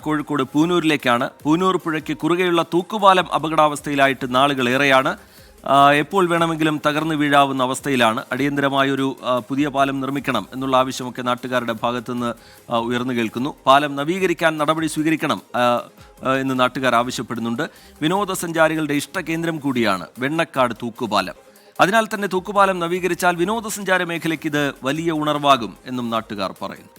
കോഴിക്കോട് പൂനൂരിലേക്കാണ്. പൂനൂർ പുഴയ്ക്ക് കുറുകെയുള്ള തൂക്കുപാലം അപകടാവസ്ഥയിലായിട്ട് നാളുകളേറെയാണ്. എപ്പോൾ വേണമെങ്കിലും തകർന്നു വീഴാവുന്ന അവസ്ഥയിലാണ്. അടിയന്തരമായൊരു പുതിയ പാലം നിർമ്മിക്കണം എന്നുള്ള ആവശ്യമൊക്കെ നാട്ടുകാരുടെ ഭാഗത്തുനിന്ന് ഉയർന്നു കേൾക്കുന്നു. പാലം നവീകരിക്കാൻ നടപടി സ്വീകരിക്കണം എന്ന് നാട്ടുകാർ ആവശ്യപ്പെടുന്നുണ്ട്. വിനോദസഞ്ചാരികളുടെ ഇഷ്ടകേന്ദ്രം കൂടിയാണ് വെണ്ണക്കാട് തൂക്കുപാലം. അതിനാൽ തന്നെ തൂക്കുപാലം നവീകരിച്ചാൽ വിനോദസഞ്ചാര മേഖലയ്ക്ക് ഇത് വലിയ ഉണർവാകും എന്നും നാട്ടുകാർ പറയുന്നു.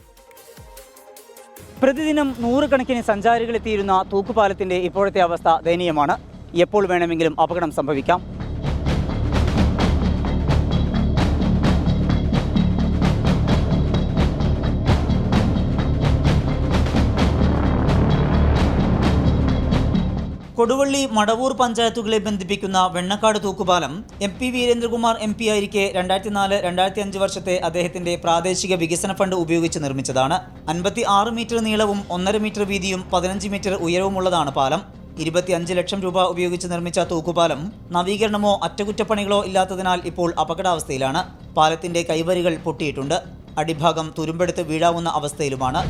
പ്രതിദിനം നൂറുകണക്കിന് സഞ്ചാരികൾ എത്തിയിരുന്ന തൂക്കുപാലത്തിൻ്റെ ഇപ്പോഴത്തെ അവസ്ഥ ദയനീയമാണ്. എപ്പോൾ വേണമെങ്കിലും അപകടം സംഭവിക്കാം. കൊടുവള്ളി മടവൂർ പഞ്ചായത്തുകളെ ബന്ധിപ്പിക്കുന്ന വെണ്ണക്കാട് തൂക്കുപാലം MP വീരേന്ദ്രകുമാർ MP ആയിരിക്കെ 2004-2005 വർഷത്തെ അദ്ദേഹത്തിന്റെ പ്രാദേശിക വികസന ഫണ്ട് ഉപയോഗിച്ച് നിർമ്മിച്ചതാണ്. 56 മീറ്റർ നീളവും 1.5 മീറ്റർ വീതിയും 15 മീറ്റർ ഉയരവുമുള്ളതാണ് പാലം. 25 ലക്ഷം രൂപ ഉപയോഗിച്ച് നിർമ്മിച്ച തൂക്കുപാലം നവീകരണമോ അറ്റകുറ്റപ്പണികളോ ഇല്ലാത്തതിനാൽ ഇപ്പോൾ അപകടാവസ്ഥയിലാണ്. പാലത്തിന്റെ കൈവരികൾ പൊട്ടിയിട്ടുണ്ട്. അടിഭാഗം തുരുമ്പെടുത്ത് വീഴാവുന്ന അവസ്ഥയിലുമാണ്.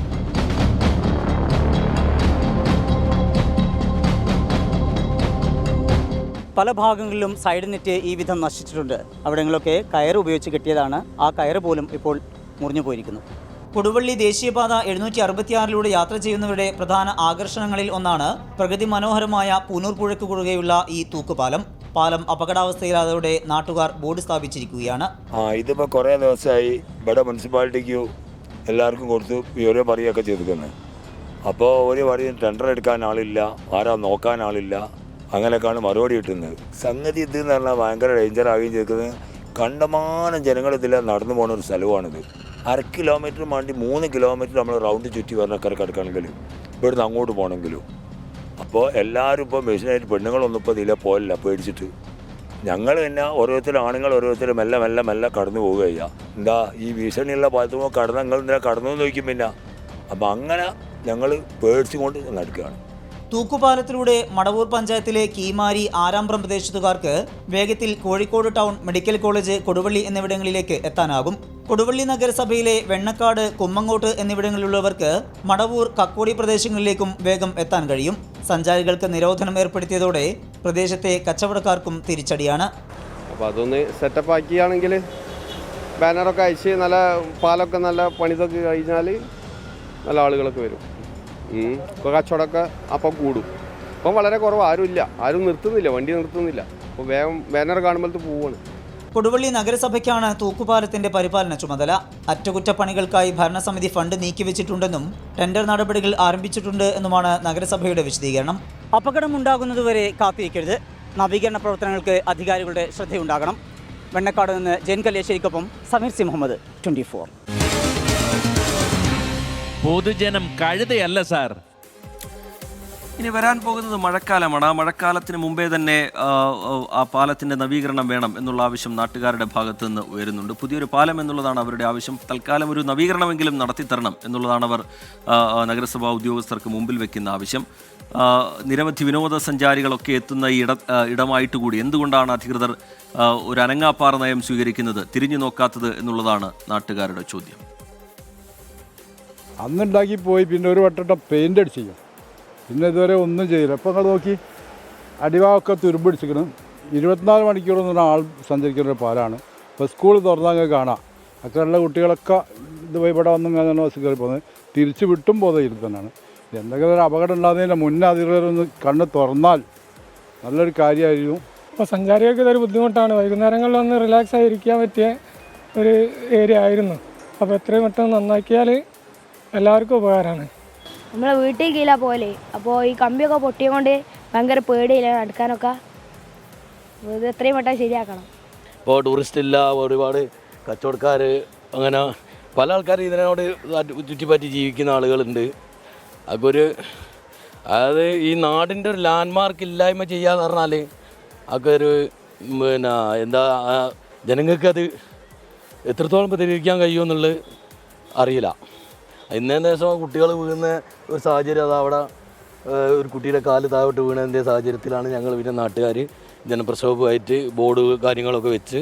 പല ഭാഗങ്ങളിലും സൈഡ് നെറ്റ് ഈ വിധം നശിച്ചിട്ടുണ്ട്. അവിടങ്ങളിലൊക്കെ കയർ ഉപയോഗിച്ച് കെട്ടിയതാണ്. ആ കയർ പോലും ഇപ്പോൾ മുറിഞ്ഞു പോയിരിക്കുന്നു. കൊടുവള്ളി ദേശീയപാത 766 യാത്ര ചെയ്യുന്നവരുടെ പ്രധാന ആകർഷണങ്ങളിൽ ഒന്നാണ് പ്രകൃതി മനോഹരമായ പൂനൂർ പുഴയ്ക്ക് കുറുകെയുള്ള ഈ തൂക്കുപാലം. പാലം അപകടാവസ്ഥയിലായതോടെ നാട്ടുകാർ ബോർഡ് സ്ഥാപിച്ചിരിക്കുകയാണ്. ഇതിപ്പോൾ കുറേ ദിവസമായി ഇവിടെ മുനിസിപ്പാലിറ്റിക്ക് എല്ലാവർക്കും കൊടുത്ത് ഓരോ പറയുകയൊക്കെ ചെയ്തിരിക്കുന്നത്. അപ്പോൾ ഒരു പറയും ടെൻഡർ എടുക്കാൻ ആളില്ല, ആരാ നോക്കാൻ ആളില്ല, അങ്ങനെയൊക്കെയാണ് മറുപടി കിട്ടുന്നത്. സംഗതി ഇതെന്ന് പറഞ്ഞാൽ ഭയങ്കര ഡേഞ്ചർ ആവുകയും ചെയ്തത്. കണ്ടമാനം ജനങ്ങൾ ഇതിൽ നടന്നു പോകുന്ന ഒരു സ്ഥലമാണിത്. 1/2 കിലോമീറ്റർ മാണ്ടി 3 കിലോമീറ്റർ നമ്മൾ റൗണ്ട് ചുറ്റി പറഞ്ഞ കിടക്കണമെങ്കിലും ഇവിടുന്ന് അങ്ങോട്ട് പോകണമെങ്കിലും. അപ്പോൾ എല്ലാവരും ഇപ്പോൾ മെഷീനായിട്ട് പെണ്ണുങ്ങളൊന്നും ഇപ്പോൾ ഇതിലെ പോലില്ല പേടിച്ചിട്ട്. ഞങ്ങൾ പിന്നെ ഓരോരുത്തരും ആണുങ്ങൾ ഓരോരുത്തരും മെല്ലെ മെല്ലെ മെല്ലെ കടന്നു പോവുകയ്യ. എന്താ ഈ ഭീഷണിയുള്ള പാലത്തുമ്പോൾ കടന്ന് നിങ്ങൾ എന്തിനാ കടന്നു നോക്കും പിന്നെ. അപ്പോൾ അങ്ങനെ ഞങ്ങൾ പേടിച്ചുകൊണ്ട് നടക്കുകയാണ്. തൂക്കുപാലത്തിലൂടെ മടവൂർ പഞ്ചായത്തിലെ കീമാരി ആരാമ്പ്രം പ്രദേശത്തുകാർക്ക് വേഗത്തിൽ Kozhikode town, medical college, Koduvally എന്നിവിടങ്ങളിലേക്ക് എത്താനാകും. കൊടുവള്ളി നഗരസഭയിലെ വെണ്ണക്കാട്, കുമ്മങ്ങോട്ട് എന്നിവിടങ്ങളിലുള്ളവർക്ക് മടവൂർ, കക്കോടി പ്രദേശങ്ങളിലേക്കും വേഗം എത്താൻ കഴിയും. സഞ്ചാരികൾക്ക് നിരോധനം ഏർപ്പെടുത്തിയതോടെ പ്രദേശത്തെ കച്ചവടക്കാർക്കും തിരിച്ചടിയാണ്. അപ്പോൾ അതൊന്ന് സെറ്റപ്പ് ആക്കിയാണെങ്കിൽ ബാനറൊക്കെ അയച്ച് നല്ല പാലൊക്കെ നല്ല പണിതൊക്കെ കഴിഞ്ഞാൽ നല്ല ആളുകളൊക്കെ വരും. ഇപ്പോൾ കച്ചവടമൊക്കെ അപ്പം കൂടും. ഇപ്പം വളരെ കുറവ്, ആരും നിർത്തുന്നില്ല, വണ്ടി നിർത്തുന്നില്ല. അപ്പോൾ വേഗം ബാനർ കാണുമ്പോഴത്തെ പോവുകയാണ്. കൊടുവള്ളി നഗരസഭയ്ക്കാണ് തൂക്കുപാലത്തിന്റെ പരിപാലന ചുമതല. അറ്റകുറ്റപ്പണികൾക്കായി ഭരണസമിതി ഫണ്ട് നീക്കിവെച്ചിട്ടുണ്ടെന്നും ടെൻഡർ നടപടികൾ ആരംഭിച്ചിട്ടുണ്ട് എന്നുമാണ് നഗരസഭയുടെ വിശദീകരണം. അപകടമുണ്ടാകുന്നതുവരെ കാത്തിരിക്കരുത്. നവീകരണ പ്രവർത്തനങ്ങൾക്ക് അധികാരികളുടെ ശ്രദ്ധയുണ്ടാകണം. വെണ്ണക്കാട് നിന്ന് ജെൻ കല്ലേശ്ശേരിക്കൊപ്പം സമീർ സി മുഹമ്മദ്, 24. പൊതുജനം കഴുതയല്ല സാർ. ഇനി വരാൻ പോകുന്നത് മഴക്കാലമാണ്. ആ മഴക്കാലത്തിന് മുമ്പേ തന്നെ ആ പാലത്തിൻ്റെ നവീകരണം വേണം എന്നുള്ള ആവശ്യം നാട്ടുകാരുടെ ഭാഗത്തു നിന്ന് ഉയരുന്നുണ്ട്. പുതിയൊരു പാലം എന്നുള്ളതാണ് അവരുടെ ആവശ്യം. തൽക്കാലം ഒരു നവീകരണമെങ്കിലും നടത്തിത്തരണം എന്നുള്ളതാണ് അവർ നഗരസഭാ ഉദ്യോഗസ്ഥർക്ക് മുമ്പിൽ വെക്കുന്ന ആവശ്യം. നിരവധി വിനോദസഞ്ചാരികളൊക്കെ എത്തുന്ന ഈ ഇടമായിട്ട് കൂടി എന്തുകൊണ്ടാണ് അധികൃതർ ഒരു അനങ്ങാപ്പാറ നയം സ്വീകരിക്കുന്നത്, തിരിഞ്ഞു നോക്കാത്തത് എന്നുള്ളതാണ് നാട്ടുകാരുടെ ചോദ്യം. അന്നുണ്ടാക്കി പോയി പിന്നെ ഒരു വട്ടം പെയിൻ്റ് അടിച്ചു, പിന്നെ ഇതുവരെ ഒന്നും ചെയ്യില്ല. ഇപ്പോൾ നിങ്ങൾ നോക്കി അടിഭാഗമൊക്കെ തുരുമ്പിടിച്ചിരിക്കണം. 24 മണിക്കൂറൊന്നും ആൾ സഞ്ചരിക്കുന്ന ഒരു പാലാണ്. ഇപ്പോൾ സ്കൂൾ തുറന്നാൽ കാണാം അക്കറുള്ള കുട്ടികളൊക്കെ ഇത് പോയി ഇവിടെ വന്നും അങ്ങനെ ബസ് കയറി പോകുന്നത്. തിരിച്ച് വിട്ടും പോകുന്നതിൽ തന്നെയാണ്. എന്തെങ്കിലും ഒരു അപകടം ഉണ്ടാകുന്നതിൻ്റെ മുന്നേ അധികൃതരൊന്ന് കണ്ണ് തുറന്നാൽ നല്ലൊരു കാര്യമായിരുന്നു. ഇപ്പോൾ സഞ്ചാരികൾക്ക് ഇതൊരു ബുദ്ധിമുട്ടാണ്. വൈകുന്നേരങ്ങളിൽ ഒന്ന് റിലാക്സ് ആയിരിക്കാൻ പറ്റിയ ഒരു ഏരിയ ആയിരുന്നു. അപ്പോൾ എത്രയും പെട്ടെന്ന് നന്നാക്കിയാൽ എല്ലാവർക്കും ഉപകാരമാണ്. നമ്മളെ വീട്ടിൽ കീഴിലാണ് പോലെ. അപ്പോൾ ഈ കമ്പിയൊക്കെ പൊട്ടിയതുകൊണ്ട് ഭയങ്കര പേടിയില്ല നടക്കാനൊക്കെ. ഇത് എത്രയും പെട്ടെന്ന് ശരിയാക്കണം. ഇപ്പോൾ ടൂറിസ്റ്റ് ഇല്ല, ഒരുപാട് കച്ചവടക്കാർ, അങ്ങനെ പല ആൾക്കാർ ഇതിനോട് ചുറ്റിപ്പറ്റി ജീവിക്കുന്ന ആളുകളുണ്ട്. അതൊക്കെ അതായത് ഈ നാടിൻ്റെ ഒരു ലാൻഡ്മാർക്ക് ഇല്ലായ്മ ചെയ്യാന്ന് പറഞ്ഞാൽ അതൊക്കെ ഒരു എന്താ ജനങ്ങൾക്കത് എത്രത്തോളം പ്രതികരിക്കാൻ കഴിയുമെന്നുള്ളത് അറിയില്ല. ഇന്നേ ദിവസം കുട്ടികൾ വീഴുന്ന ഒരു സാഹചര്യം, അത് അവിടെ ഒരു കുട്ടിയുടെ കാല് താഴോട്ട് വീണതിൻ്റെ സാഹചര്യത്തിലാണ് ഞങ്ങൾ പിന്നെ നാട്ടുകാർ ജനപ്രക്ഷോഭമായിട്ട് ബോർഡ് കാര്യങ്ങളൊക്കെ വെച്ച്